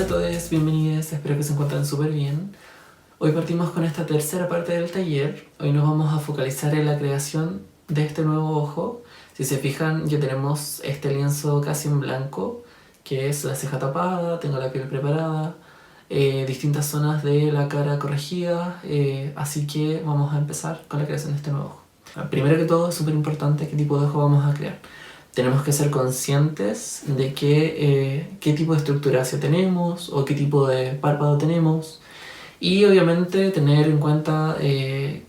Hola a todos, bienvenidos, espero que se encuentren súper bien. Hoy partimos con esta tercera parte del taller. Hoy nos vamos a focalizar en la creación de este nuevo ojo. Si se fijan, ya tenemos este lienzo casi en blanco, que es la ceja tapada, tengo la piel preparada, distintas zonas de la cara corregidas, así que vamos a empezar con la creación de este nuevo ojo. Primero que todo, es súper importante qué tipo de ojo vamos a crear. Tenemos que ser conscientes de qué tipo de estructura ósea tenemos o qué tipo de párpado tenemos, y obviamente tener en cuenta qué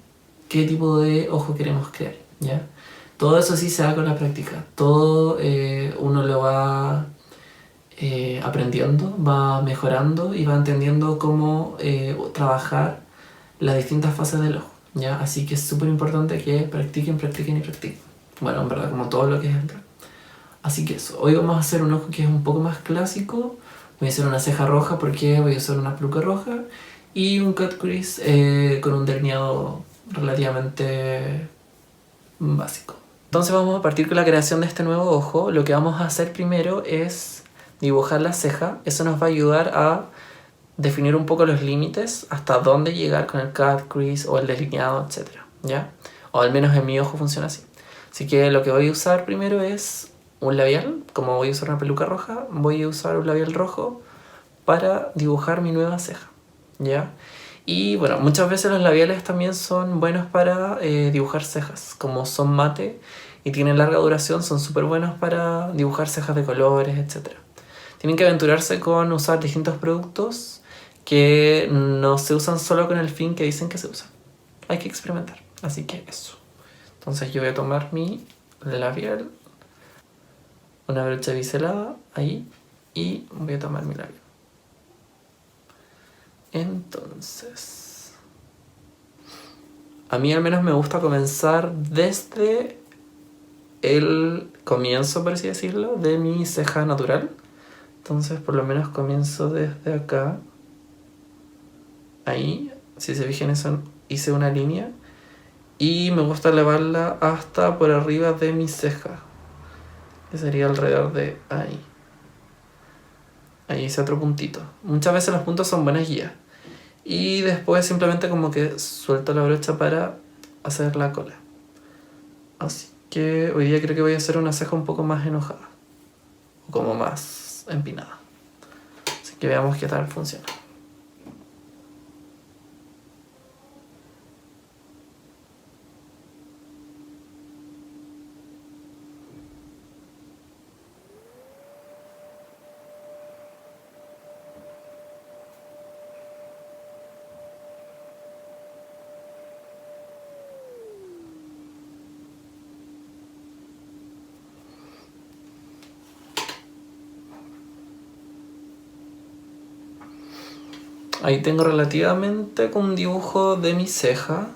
tipo de ojo queremos crear, ¿ya? Todo eso sí se da con la práctica. Todo uno lo va aprendiendo, va mejorando y va entendiendo cómo trabajar las distintas fases del ojo, ¿ya? Así que es súper importante que practiquen, practiquen y practiquen. Bueno, en verdad, como todo lo que es entrar. Así que eso, hoy vamos a hacer un ojo que es un poco más clásico. Voy a hacer una ceja roja porque voy a usar una peluca roja y un cut crease con un delineado relativamente básico. Entonces vamos a partir con la creación de este nuevo ojo. Lo que vamos a hacer primero es dibujar la ceja. Eso nos va a ayudar a definir un poco los límites, hasta dónde llegar con el cut crease o el delineado, etc. ¿Ya? O al menos en mi ojo funciona así. Así que lo que voy a usar primero es un labial. Como voy a usar una peluca roja, voy a usar un labial rojo para dibujar mi nueva ceja, ¿ya? Y bueno, muchas veces los labiales también son buenos para dibujar cejas. Como son mate y tienen larga duración, son súper buenos para dibujar cejas de colores, etc. Tienen que aventurarse con usar distintos productos que no se usan solo con el fin que dicen que se usan. Hay que experimentar, así que eso. Entonces yo voy a tomar mi labial, una brocha biselada ahí, y voy a tomar mi labial. Entonces, a mí al menos me gusta comenzar desde el comienzo, por así decirlo, de mi ceja natural. Entonces por lo menos comienzo desde acá. Ahí, si se fijan, eso hice una línea. Y me gusta elevarla hasta por arriba de mi ceja, que sería alrededor de ahí. Ahí hice otro puntito. Muchas veces los puntos son buenas guías. Y después simplemente como que suelto la brocha para hacer la cola. Así que hoy día creo que voy a hacer una ceja un poco más enojada, o como más empinada. Así que veamos qué tal funciona. Ahí tengo relativamente con un dibujo de mi ceja.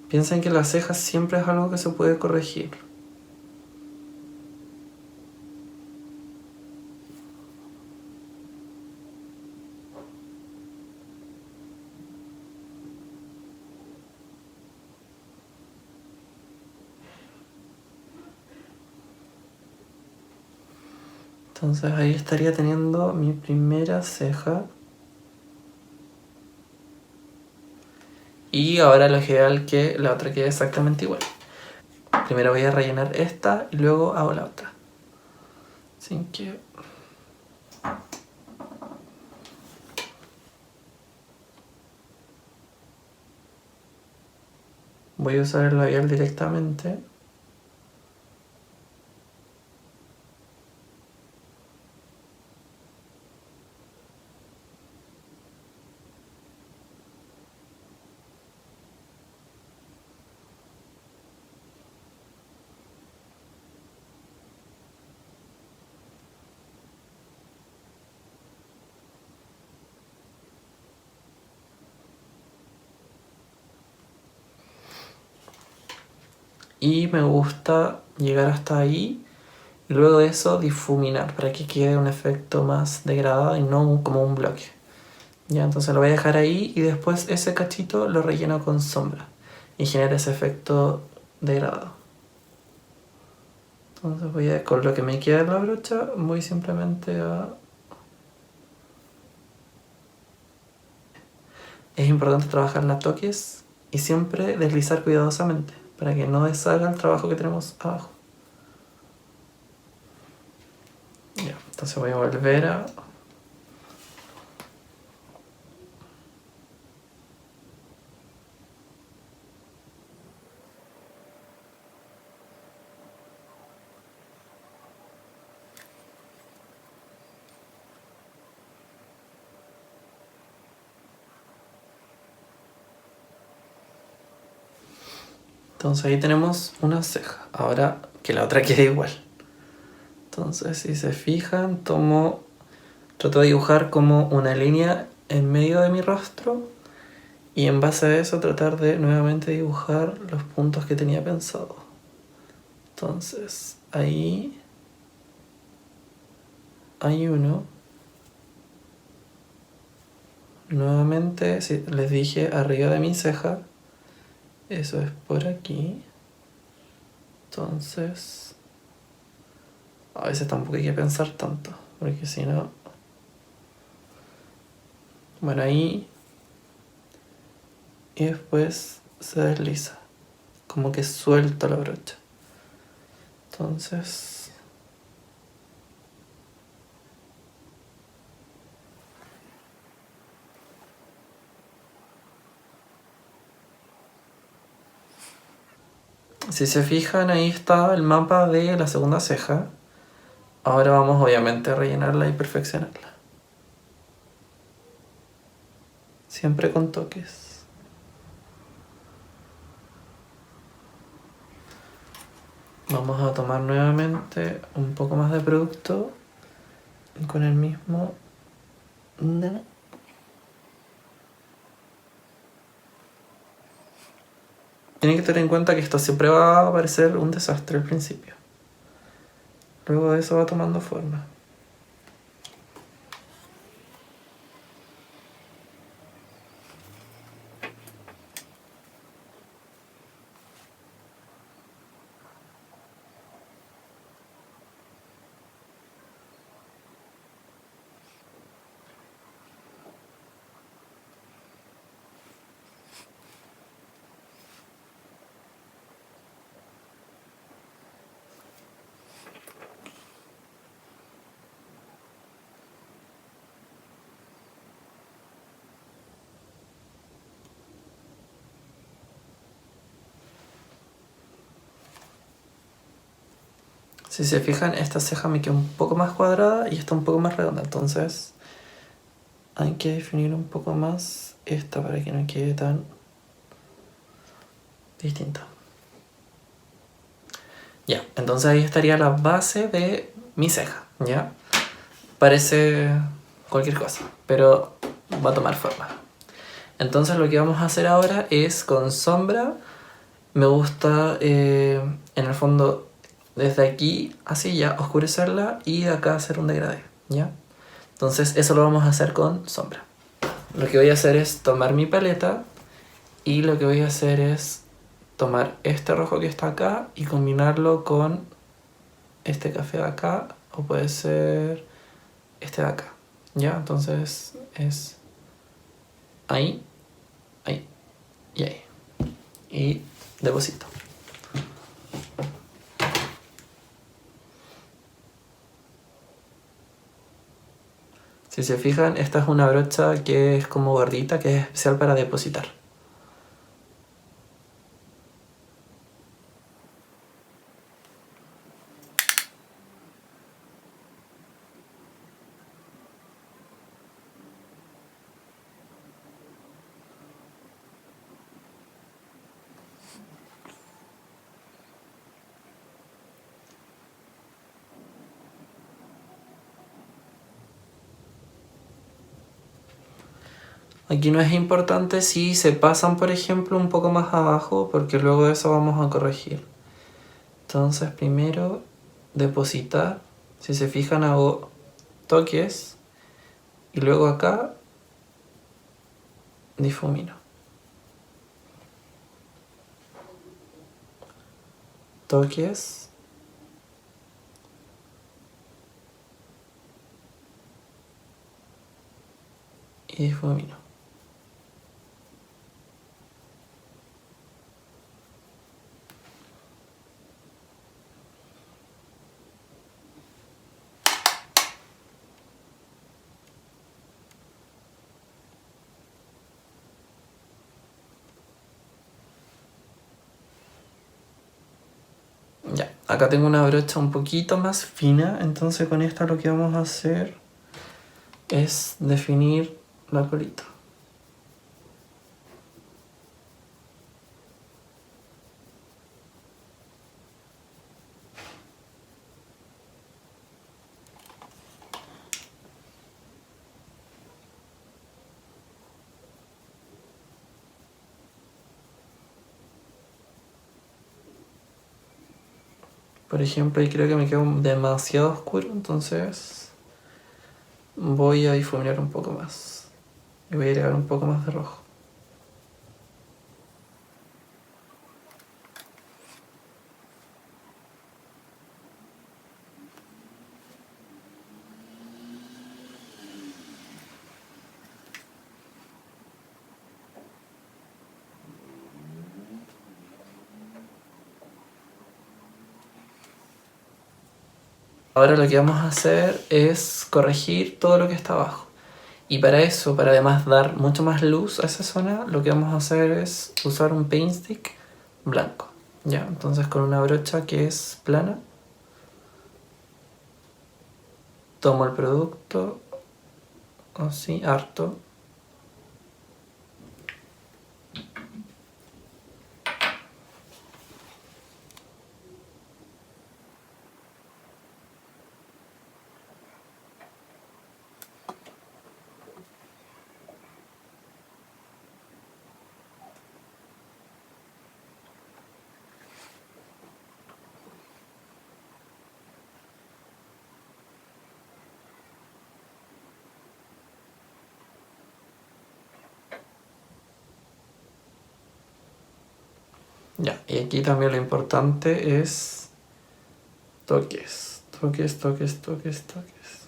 Piensen que la ceja siempre es algo que se puede corregir. Entonces ahí estaría teniendo mi primera ceja. Y ahora lo ideal que la otra quede exactamente igual. Primero voy a rellenar esta y luego hago la otra. Así que... voy a usar el labial directamente. Y me gusta llegar hasta ahí y luego de eso difuminar para que quede un efecto más degradado y no como un bloque. Ya, entonces lo voy a dejar ahí y después ese cachito lo relleno con sombra y genera ese efecto degradado. Entonces con lo que me queda en la brocha voy simplemente a es importante trabajar las toques y siempre deslizar cuidadosamente para que no deshaga el trabajo que tenemos abajo. Ya, entonces voy a volver a... Entonces ahí tenemos una ceja. Ahora que la otra quede igual. Entonces si se fijan, trato de dibujar como una línea en medio de mi rostro y en base a eso tratar de nuevamente dibujar los puntos que tenía pensado. Entonces ahí hay uno. Nuevamente, si les dije arriba de mi ceja, eso es por aquí. Entonces, a veces tampoco hay que pensar tanto, porque si no... Bueno, ahí. Y después se desliza, como que suelta la brocha. Entonces... Si se fijan, ahí está el mapa de la segunda ceja. Ahora vamos obviamente a rellenarla y perfeccionarla. Siempre con toques. Vamos a tomar nuevamente un poco más de producto con el mismo... Tienen que tener en cuenta que esto siempre va a parecer un desastre al principio. Luego de eso va tomando forma. Si se fijan, esta ceja me queda un poco más cuadrada y esta un poco más redonda. Entonces hay que definir un poco más esta para que no quede tan distinta. Ya, entonces ahí estaría la base de mi ceja, ¿ya? Parece cualquier cosa, pero va a tomar forma. Entonces lo que vamos a hacer ahora es con sombra. Me gusta en el fondo desde aquí así ya oscurecerla y de acá hacer un degradé, ¿ya? Entonces eso lo vamos a hacer con sombra. Lo que voy a hacer es tomar mi paleta y lo que voy a hacer es tomar este rojo que está acá y combinarlo con este café de acá, o puede ser este de acá, ¿ya? Entonces es ahí, ahí y ahí. Y deposito. Si se fijan, esta es una brocha que es como gordita, que es especial para depositar. Aquí no es importante si se pasan, por ejemplo, un poco más abajo, porque luego de eso vamos a corregir. Entonces primero depositar. Si se fijan, hago toques y luego acá difumino. Toques. Y difumino. Acá tengo una brocha un poquito más fina, entonces con esta lo que vamos a hacer es definir la colita. Por ejemplo, ahí creo que me quedó demasiado oscuro, entonces voy a difuminar un poco más. Y voy a agregar un poco más de rojo. Ahora lo que vamos a hacer es corregir todo lo que está abajo. Y para eso, para además dar mucho más luz a esa zona, lo que vamos a hacer es usar un paint stick blanco. Ya, entonces con una brocha que es plana, tomo el producto, así, harto. Ya, y aquí también lo importante es toques, toques, toques, toques, toques.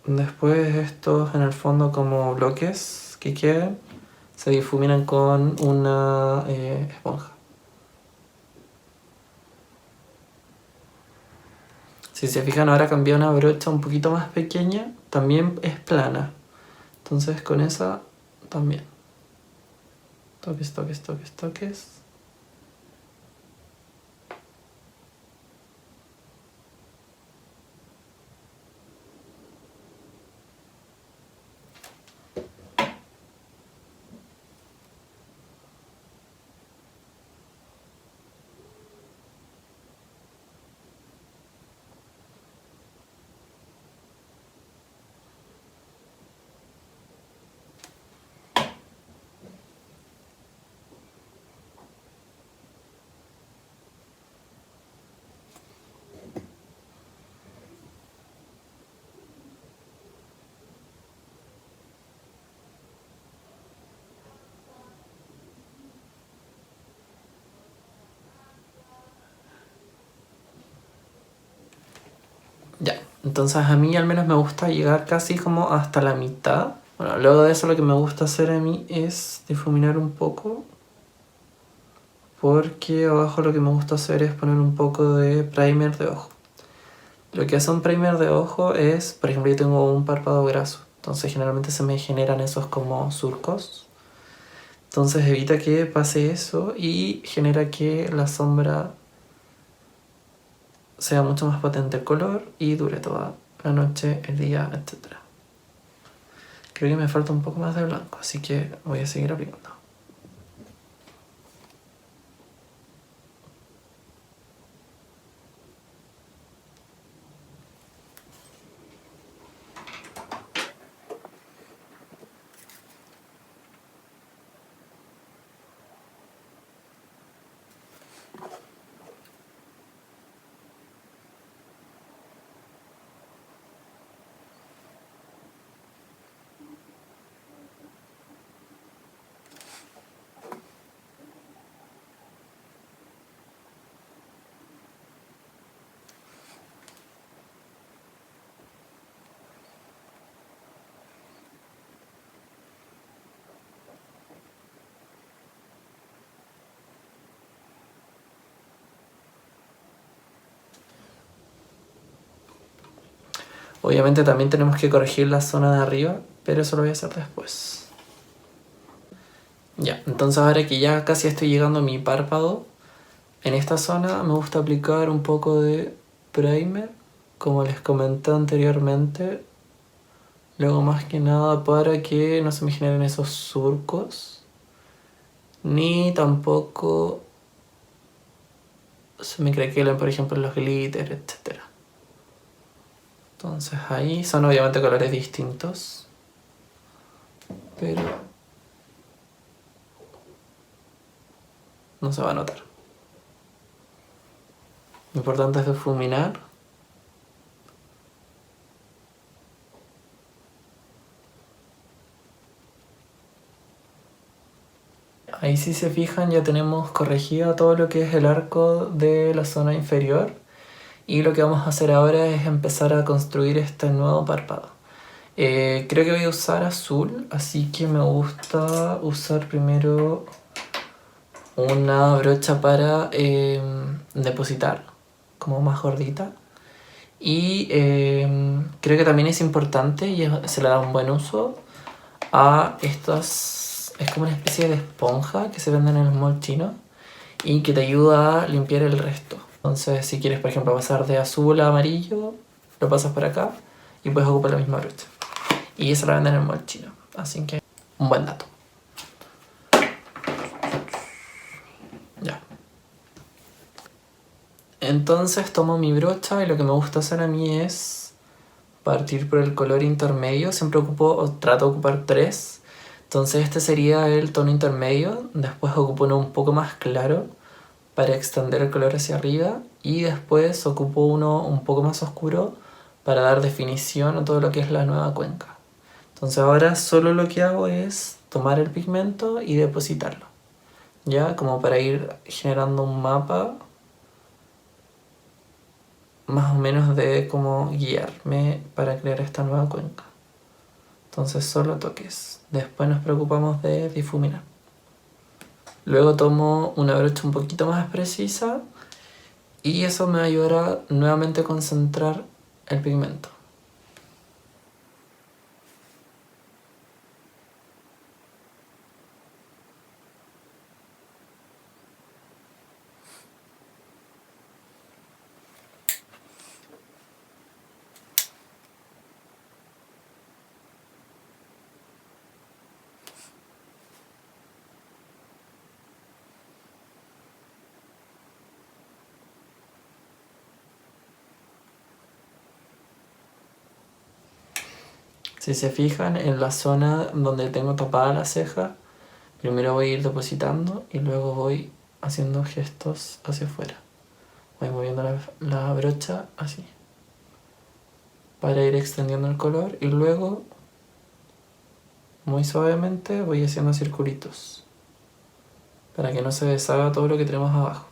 Después estos en el fondo como bloques que queden se difuminan con una esponja. Si se fijan ahora cambié una brocha un poquito más pequeña, también es plana. Entonces con esa también. Toques, toques, toques, toques. Ya, entonces a mí al menos me gusta llegar casi como hasta la mitad. Bueno, luego de eso lo que me gusta hacer a mí es difuminar un poco. Porque abajo lo que me gusta hacer es poner un poco de primer de ojo. Lo que hace un primer de ojo es, por ejemplo, yo tengo un párpado graso. Entonces generalmente se me generan esos como surcos. Entonces evita que pase eso y genera que la sombra sea mucho más potente el color y dure toda la noche, el día, etc. Creo que me falta un poco más de blanco, así que voy a seguir aplicando. Obviamente también tenemos que corregir la zona de arriba, pero eso lo voy a hacer después. Ya, entonces ahora que ya casi estoy llegando a mi párpado, En esta zona me gusta aplicar un poco de primer, como les comenté anteriormente. Luego más que nada para que no se me generen esos surcos. Ni tampoco se me craquelen, por ejemplo, los glitters, etc. Entonces ahí son obviamente colores distintos. Pero no se va a notar. Lo importante es difuminar. Ahí si se fijan ya tenemos corregido todo lo que es el arco de la zona inferior. Y lo que vamos a hacer ahora es empezar a construir este nuevo párpado. Creo que voy a usar azul, así que me gusta usar primero una brocha para depositar, como más gordita. Y creo que también es importante y se le da un buen uso a estas, es como una especie de esponja que se venden en el mall chino y que te ayuda a limpiar el resto. Entonces si quieres, por ejemplo, pasar de azul a amarillo, lo pasas por acá y puedes ocupar la misma brocha. Y eso la venden en el mall chino, así que un buen dato. Ya. Entonces tomo mi brocha y lo que me gusta hacer a mí es partir por el color intermedio. Siempre ocupo o trato de ocupar 3. Entonces este sería el tono intermedio. Después ocupo uno un poco más claro para extender el color hacia arriba. Y después ocupo uno un poco más oscuro para dar definición a todo lo que es la nueva cuenca. Entonces ahora solo lo que hago es tomar el pigmento y depositarlo. Ya, como para ir generando un mapa más o menos de cómo guiarme para crear esta nueva cuenca. Entonces solo toques. Después nos preocupamos de difuminar. Luego tomo una brocha un poquito más precisa y eso me ayudará nuevamente a concentrar el pigmento. Si se fijan en la zona donde tengo tapada la ceja, primero voy a ir depositando y luego voy haciendo gestos hacia afuera. Voy moviendo la brocha así para ir extendiendo el color y luego muy suavemente voy haciendo circulitos para que no se deshaga todo lo que tenemos abajo.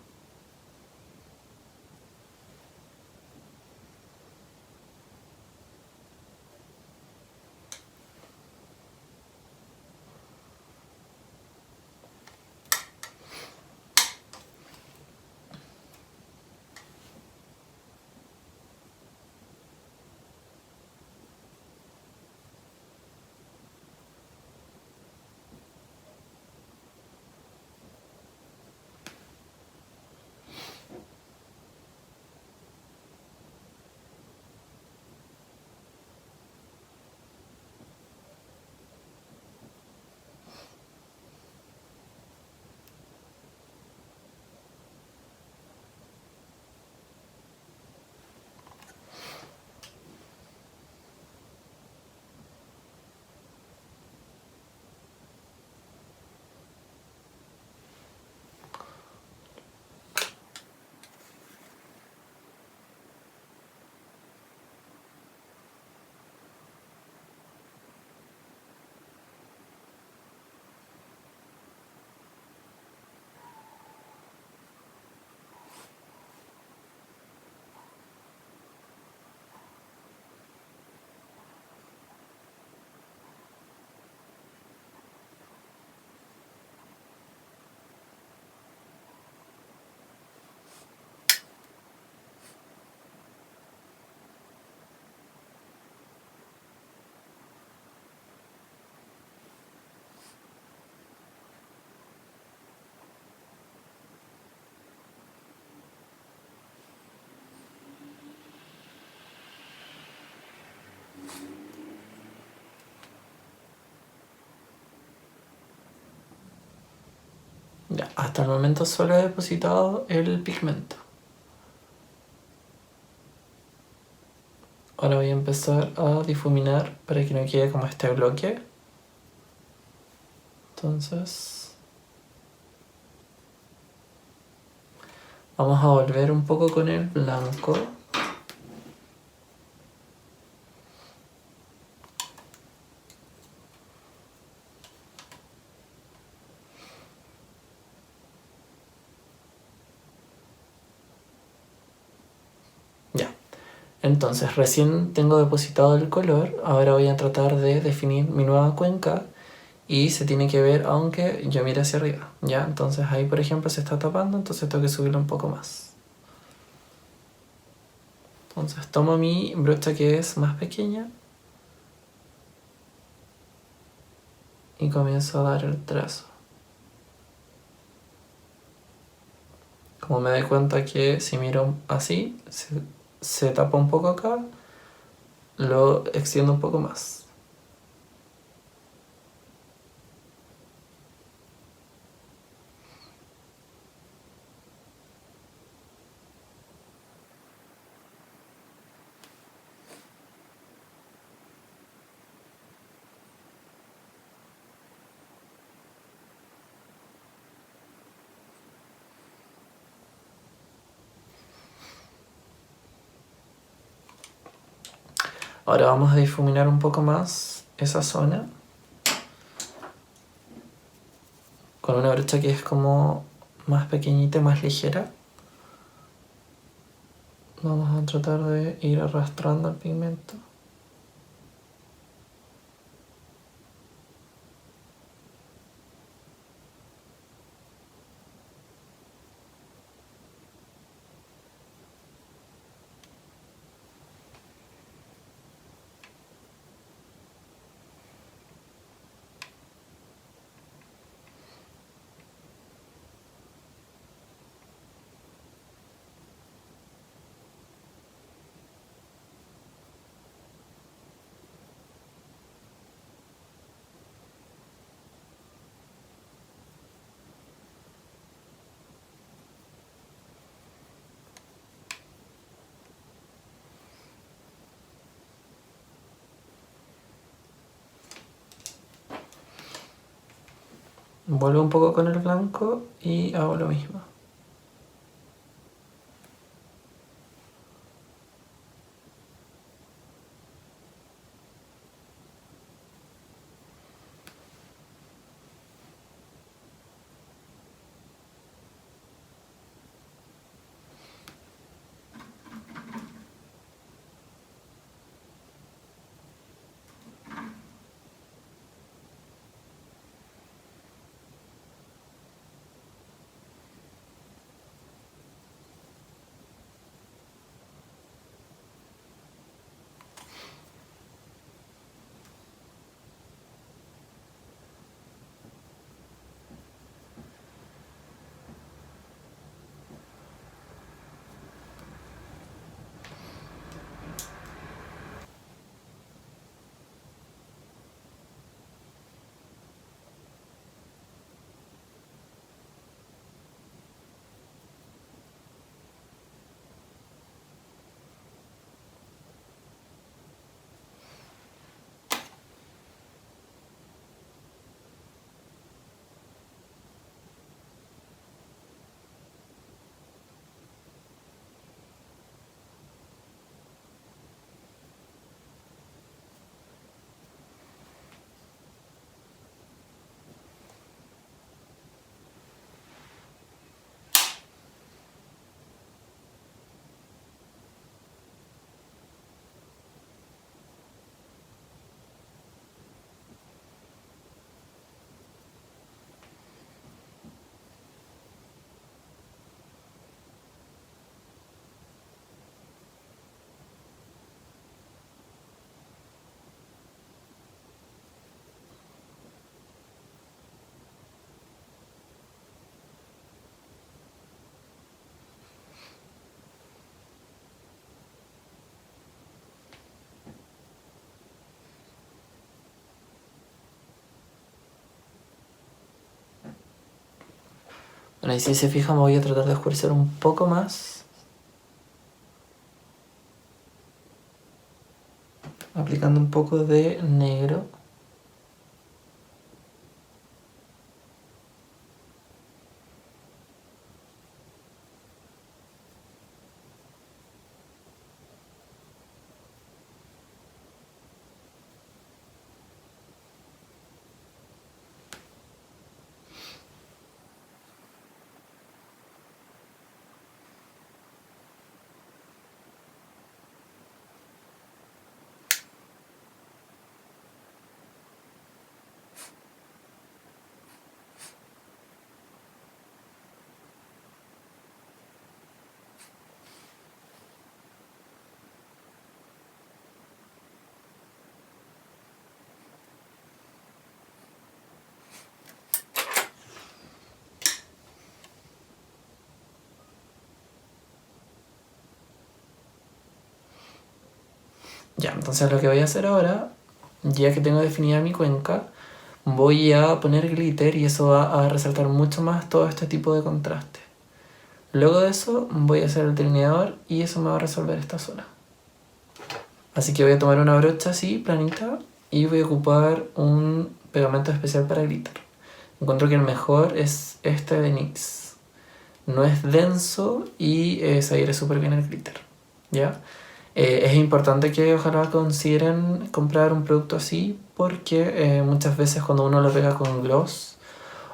Ya, hasta el momento solo he depositado el pigmento. Ahora voy a empezar a difuminar para que no quede como este bloque. Entonces vamos a volver un poco con el blanco. Ya. Entonces recién tengo depositado el color. Ahora voy a tratar de definir mi nueva cuenca. Y se tiene que ver aunque yo mire hacia arriba, ¿ya? Entonces ahí, por ejemplo, se está tapando, entonces tengo que subirlo un poco más. Entonces tomo mi brocha que es más pequeña y comienzo a dar el trazo. Como me doy cuenta que si miro así, se tapa un poco acá, lo extiendo un poco más. Ahora vamos a difuminar un poco más esa zona con una brocha que es como más pequeñita, más ligera. Vamos a tratar de ir arrastrando el pigmento. Vuelvo un poco con el blanco y hago lo mismo. Bueno, y si se fijan voy a tratar de oscurecer un poco más. Aplicando un poco de negro. Ya, entonces lo que voy a hacer ahora, ya que tengo definida mi cuenca, voy a poner glitter y eso va a resaltar mucho más todo este tipo de contraste. Luego de eso voy a hacer el delineador y eso me va a resolver esta zona. Así que voy a tomar una brocha así, planita, y voy a ocupar un pegamento especial para glitter. Encuentro que el mejor es este de NYX. No es denso y se adhiere súper bien el glitter, ¿ya? Es importante que ojalá consideren comprar un producto así porque muchas veces cuando uno lo pega con gloss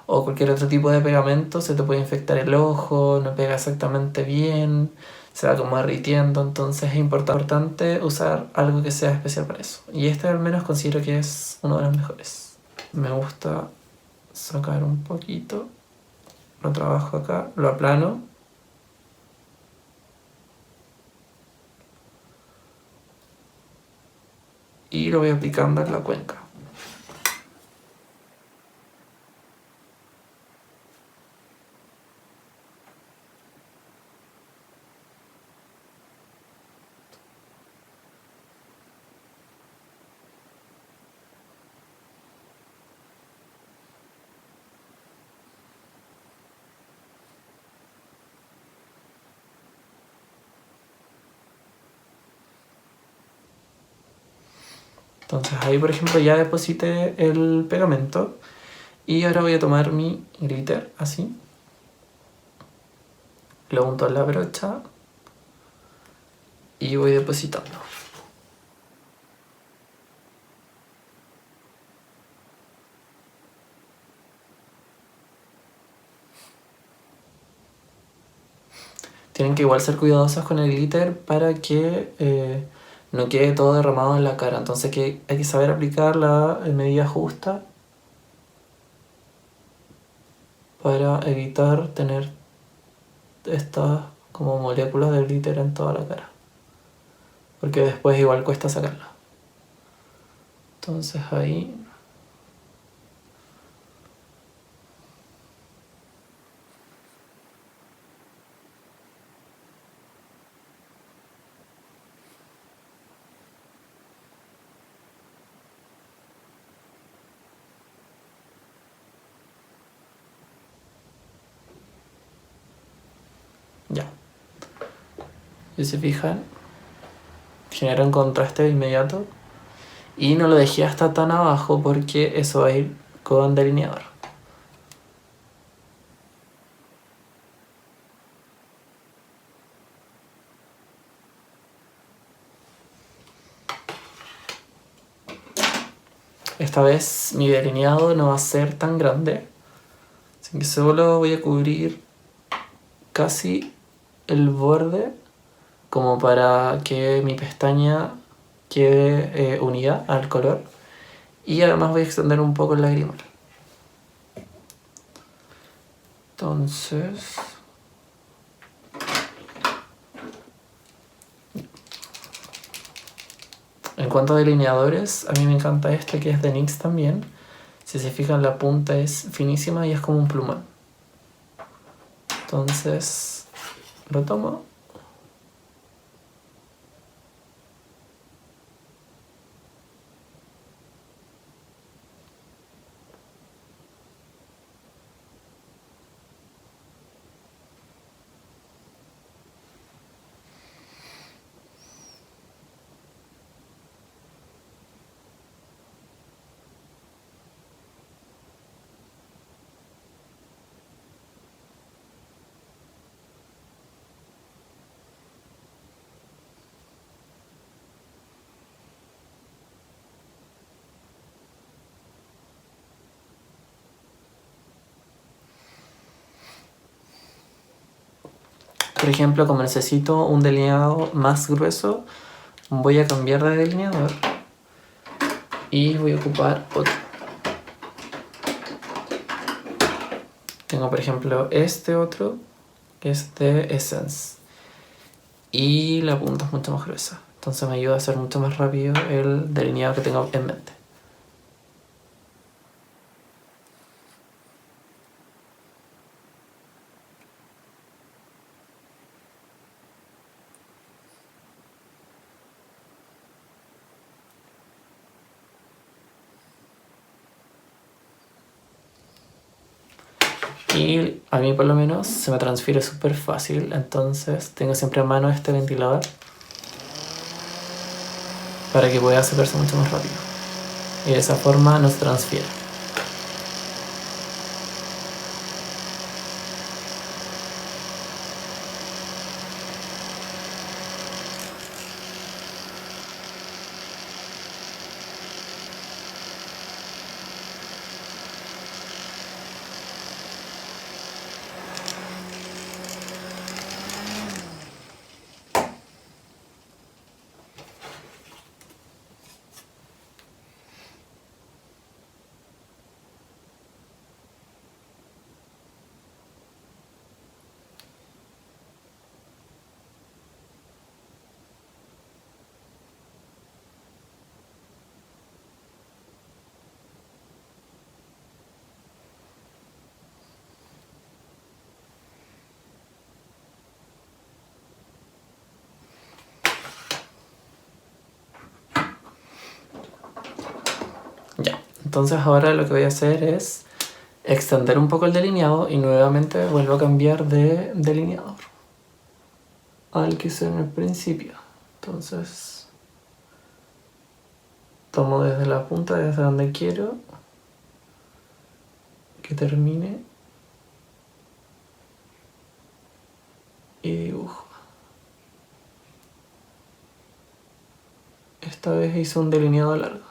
o cualquier otro tipo de pegamento se te puede infectar el ojo, no pega exactamente bien, se va como derritiendo, entonces es importante usar algo que sea especial para eso. Y este al menos considero que es uno de los mejores. Me gusta sacar un poquito, lo trabajo acá, lo aplano. Y lo voy aplicando en la cuenca. Entonces ahí por ejemplo ya deposité el pegamento y ahora voy a tomar mi glitter así, lo unto en la brocha y voy depositando. Tienen que igual ser cuidadosos con el glitter para que no quede todo derramado en la cara, entonces que hay que saber aplicar la medida justa para evitar tener estas como moléculas de glitter en toda la cara, porque después igual cuesta sacarla. Entonces ahí ya. Si se fijan, genera un contraste de inmediato y no lo dejé hasta tan abajo porque eso va a ir con delineador. Esta vez mi delineado no va a ser tan grande, así que solo voy a cubrir casi el borde como para que mi pestaña quede unida al color y además voy a extender un poco el lagrimal. Entonces en cuanto a delineadores, a mí me encanta este que es de NYX también. Si se fijan la punta es finísima y es como un plumón. Entonces lo tomo. Por ejemplo, como necesito un delineado más grueso, voy a cambiar de delineador y voy a ocupar otro. Tengo por ejemplo este otro, que es de Essence, y la punta es mucho más gruesa, entonces me ayuda a hacer mucho más rápido el delineado que tengo en mente. Y a mí por lo menos se me transfiere súper fácil, entonces tengo siempre a mano este ventilador para que pueda sacarse mucho más rápido. Y de esa forma no se transfiere. Ya, entonces ahora lo que voy a hacer es extender un poco el delineado y nuevamente vuelvo a cambiar de delineador al que hice en el principio. Entonces tomo desde la punta, desde donde quiero que termine, y dibujo. Esta vez hice un delineado largo,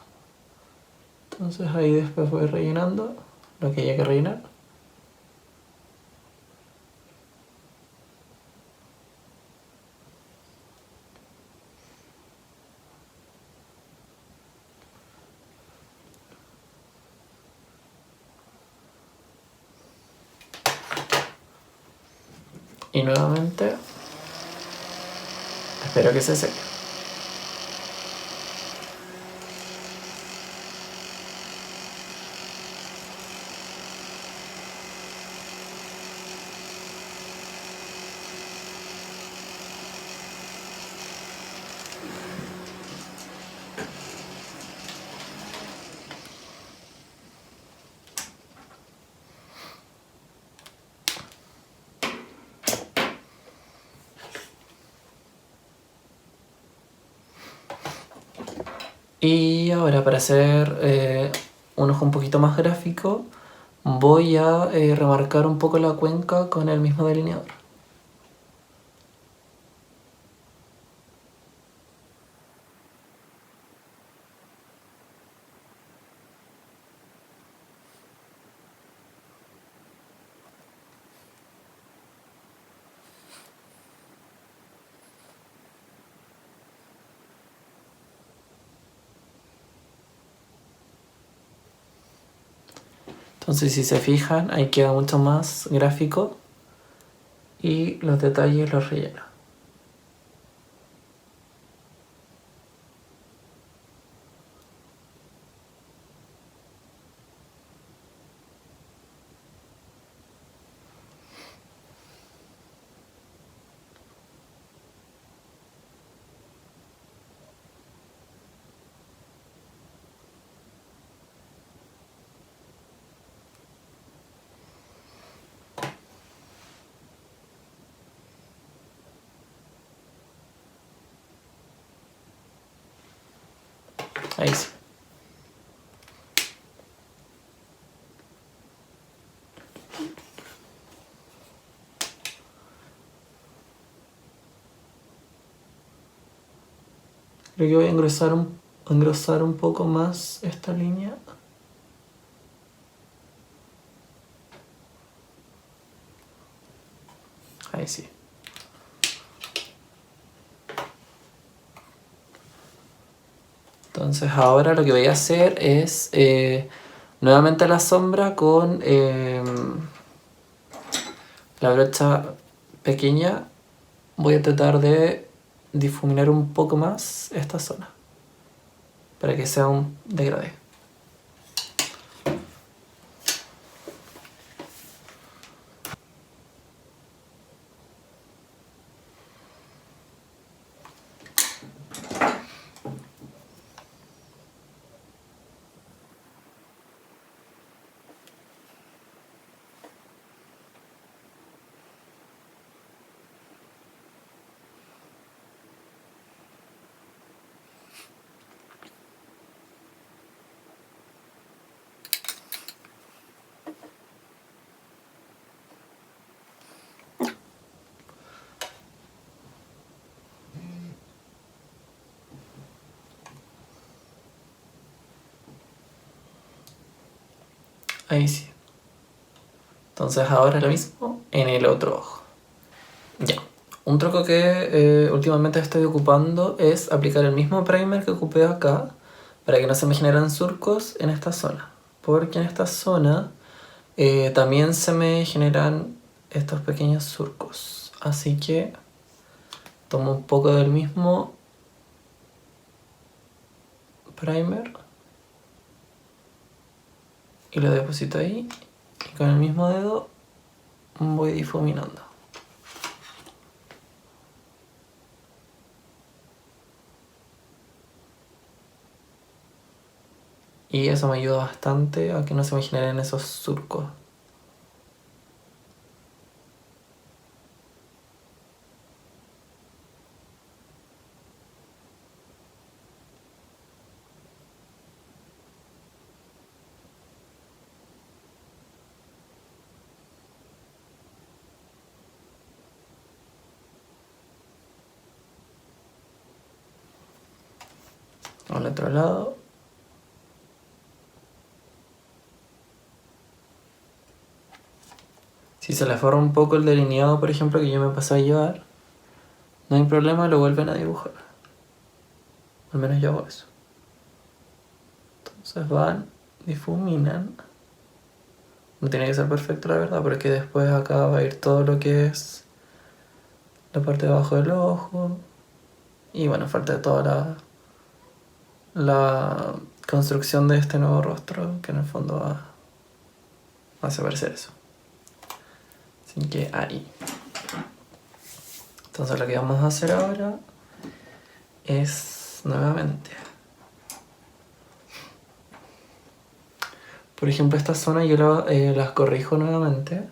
entonces ahí después voy rellenando lo que haya que rellenar. Y nuevamente espero que se seque. Y ahora para hacer un ojo un poquito más gráfico, voy a remarcar un poco la cuenca con el mismo delineador. Entonces si se fijan, ahí queda mucho más gráfico y los detalles los relleno. Ahí sí. Creo que voy a engrosar un poco más esta línea. Ahí sí. Entonces ahora lo que voy a hacer es nuevamente la sombra con la brocha pequeña. Voy a tratar de difuminar un poco más esta zona para que sea un degradé. Ahí sí. Entonces ahora lo mismo en el otro ojo. Ya. Un truco que últimamente estoy ocupando es aplicar el mismo primer que ocupé acá para que no se me generen surcos en esta zona. Porque en esta zona también se me generan estos pequeños surcos. Así que tomo un poco del mismo primer y lo deposito ahí. Y con el mismo dedo voy difuminando. Y eso me ayuda bastante a que no se me generen esos surcos. Al otro lado. Si se le forma un poco el delineado, por ejemplo, que yo me pasé a llevar, no hay problema, lo vuelven a dibujar. Al menos yo hago eso. Entonces van, difuminan. No tiene que ser perfecto, la verdad, porque después acá va a ir todo lo que es la parte de abajo del ojo. Y bueno, falta toda la construcción de este nuevo rostro, que en el fondo va a hacer parecer eso. Así que ahí. Entonces lo que vamos a hacer ahora es nuevamente. Por ejemplo, esta zona yo las corrijo nuevamente.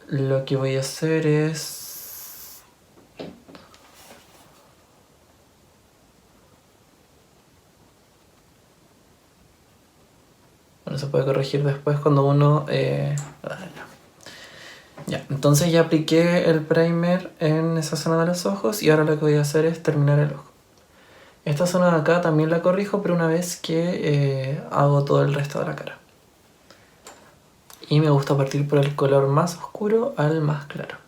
Lo que voy a hacer es... Bueno, se puede corregir después cuando uno... Ya, entonces ya apliqué el primer en esa zona de los ojos y ahora lo que voy a hacer es terminar el ojo. Esta zona de acá también la corrijo, pero una vez que hago todo el resto de la cara. Y me gusta partir por el color más oscuro al más claro.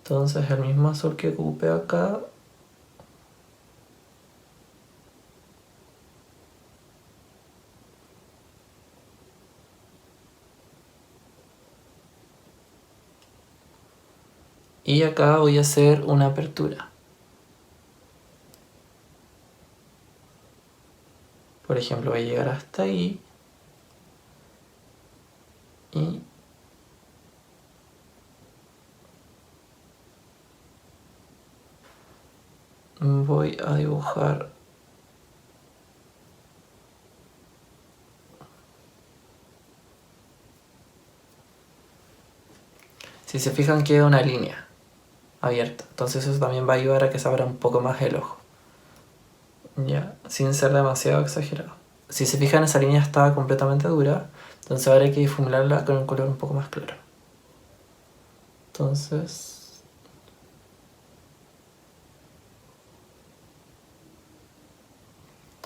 Entonces el mismo azul que ocupé acá. Y acá voy a hacer una apertura. Por ejemplo, voy a llegar hasta ahí. Y voy a dibujar si se fijan queda una línea abierta, entonces eso también va a ayudar a que se abra un poco más el ojo, ya, sin ser demasiado exagerado. Si se fijan esa línea está completamente dura, entonces ahora hay que difuminarla con un color un poco más claro. Entonces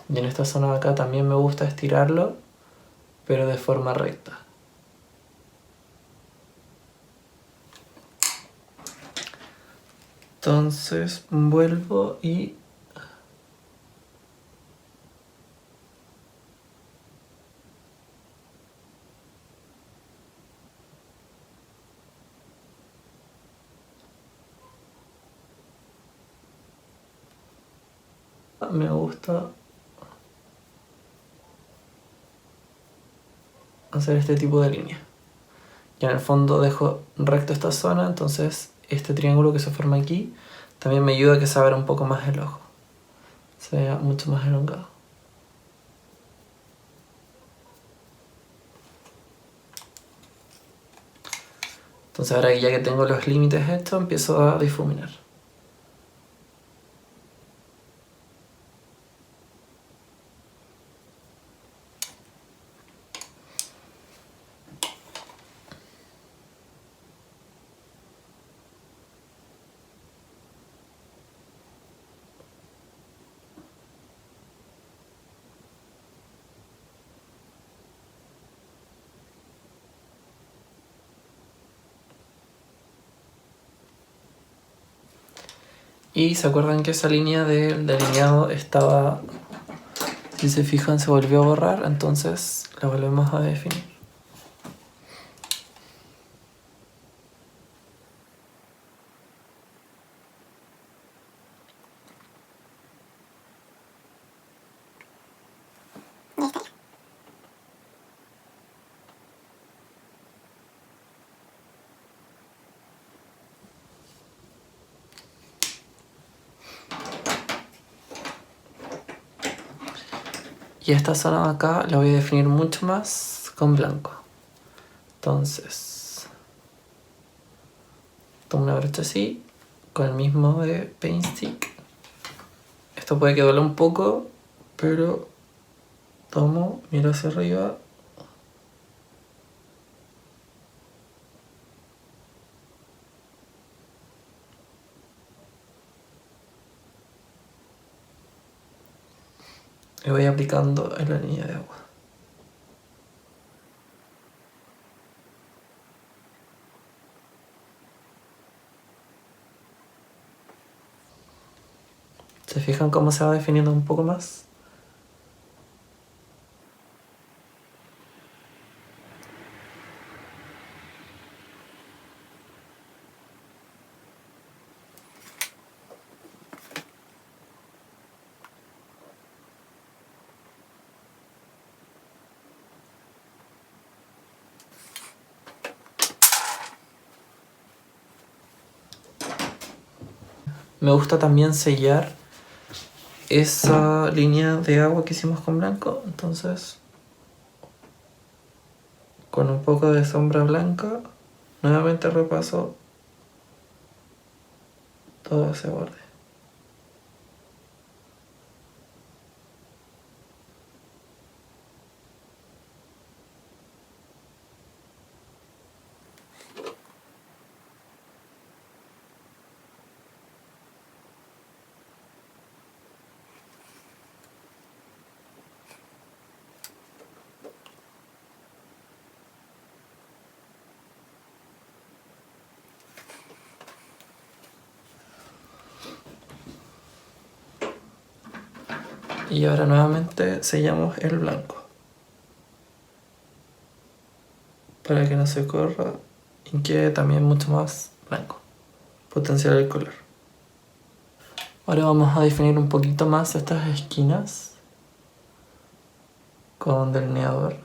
y en esta zona de acá también me gusta estirarlo, pero de forma recta. Entonces vuelvo y me gusta hacer este tipo de línea. Y en el fondo dejo recto esta zona, entonces este triángulo que se forma aquí también me ayuda a que se abra un poco más el ojo, se vea mucho más elongado. Entonces ahora ya que tengo los límites hechos, empiezo a difuminar. Y se acuerdan que esa línea del delineado estaba, si se fijan, se volvió a borrar, entonces la volvemos a definir. Y esta zona de acá la voy a definir mucho más con blanco. Entonces, tomo una brocha así, con el mismo de Paint Stick. Esto puede que duela un poco, pero tomo, miro hacia arriba. Y voy aplicando en la línea de agua. ¿Se fijan cómo se va definiendo un poco más? Me gusta también sellar esa línea de agua que hicimos con blanco, entonces con un poco de sombra blanca nuevamente repaso todo ese borde. Y ahora nuevamente sellamos el blanco para que no se corra y quede también mucho más blanco, potenciar el color. Ahora vamos a definir un poquito más estas esquinas con delineador.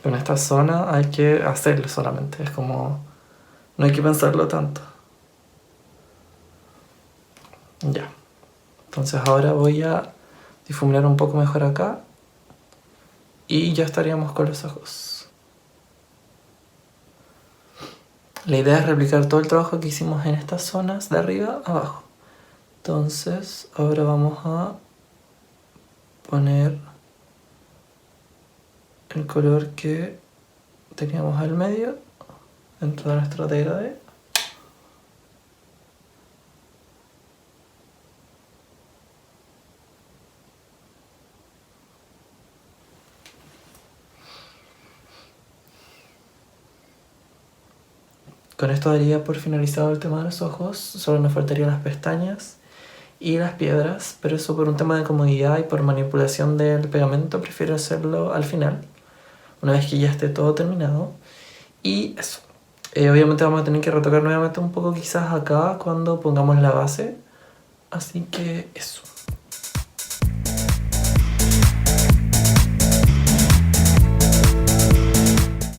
Con esta zona hay que hacerlo solamente, es como, no hay que pensarlo tanto. Ya, entonces ahora voy a difuminar un poco mejor acá y ya estaríamos con los ojos. La idea es replicar todo el trabajo que hicimos en estas zonas de arriba a abajo. Entonces ahora vamos a poner el color que teníamos al medio dentro de nuestro degradé. con esto daría por finalizado el tema de los ojos. Solo nos faltarían las pestañas y las piedras, pero eso por un tema de comodidad y por manipulación del pegamento prefiero hacerlo al final, una vez que ya esté todo terminado. Y eso. Obviamente vamos a tener que retocar nuevamente un poco quizás acá cuando pongamos la base. Así que eso.